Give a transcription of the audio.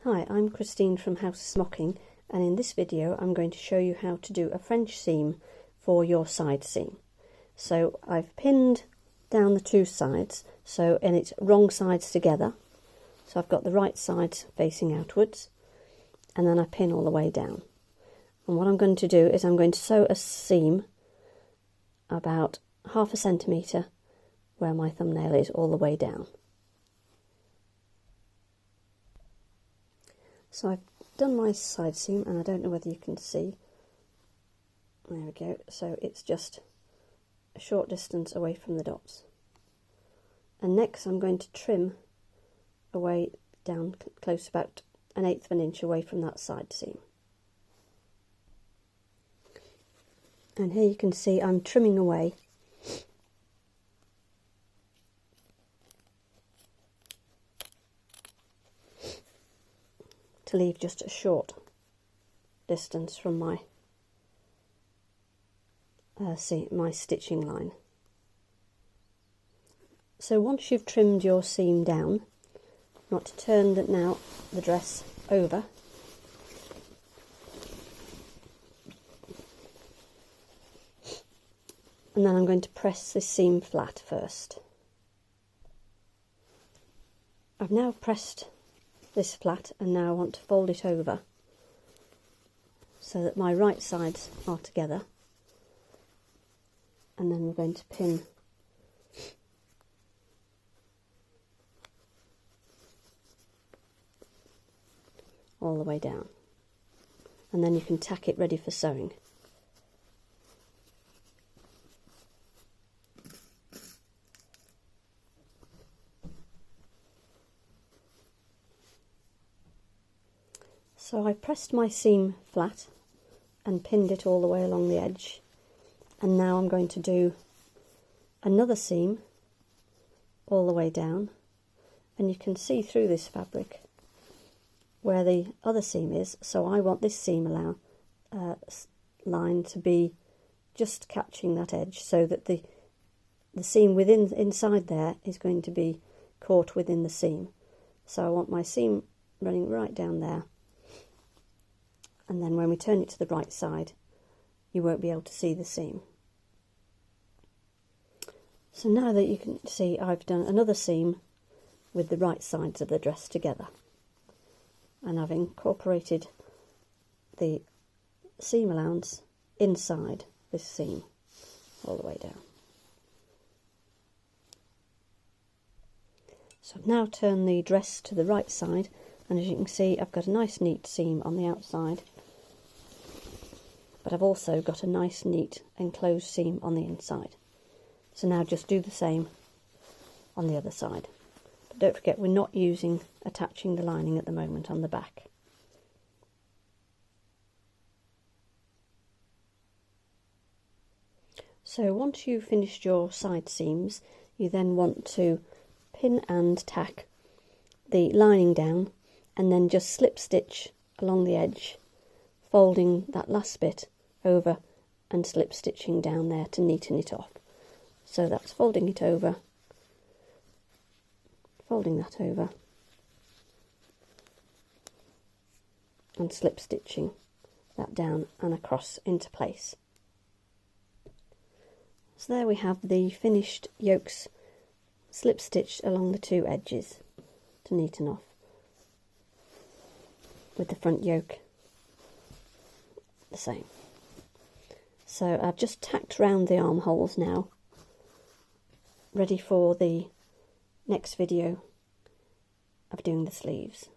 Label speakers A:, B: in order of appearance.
A: Hi, I'm Christine from House Smocking, and in this video I'm going to show you how to do a French seam for your side seam. So I've pinned down the two sides, and it's wrong sides together. So I've got the right sides facing outwards, and then I pin all the way down. And what I'm going to do is I'm going to sew a seam about 1/2 centimetre where my thumbnail is all the way down. So I've done my side seam, and I don't know whether you can see. There we go. So it's just a short distance away from the dots. And next I'm going to trim away down close, about 1/8 of an inch away from that side seam. And here you can see I'm trimming away to leave just a short distance from my my stitching line. So once you've trimmed your seam down, you want to turn the dress over, and then I'm going to press this seam flat first. I've now pressed this flat, and now I want to fold it over so that my right sides are together, and then we're going to pin all the way down, and then you can tack it ready for sewing. So I pressed my seam flat and pinned it all the way along the edge, and now I'm going to do another seam all the way down, and you can see through this fabric where the other seam is, so I want this seam line to be just catching that edge, so that the seam inside there is going to be caught within the seam. So I want my seam running right down there, and then when we turn it to the right side you won't be able to see the seam. So now that you can see, I've done another seam with the right sides of the dress together, and I've incorporated the seam allowance inside this seam all the way down. So I've now turned the dress to the right side, and as you can see I've got a nice neat seam on the outside, but I've also got a nice neat enclosed seam on the inside. So now just do the same on the other side. But don't forget, we're not attaching the lining at the moment on the back. So once you've finished your side seams, you then want to pin and tack the lining down, and then just slip stitch along the edge, folding that last bit over and slip stitching down there to neaten it off. So that's folding it over, folding that over, and slip stitching that down and across into place. So there we have the finished yokes slip stitched along the two edges to neaten off, with the front yoke the same. So I've just tacked round the armholes now, ready for the next video of doing the sleeves.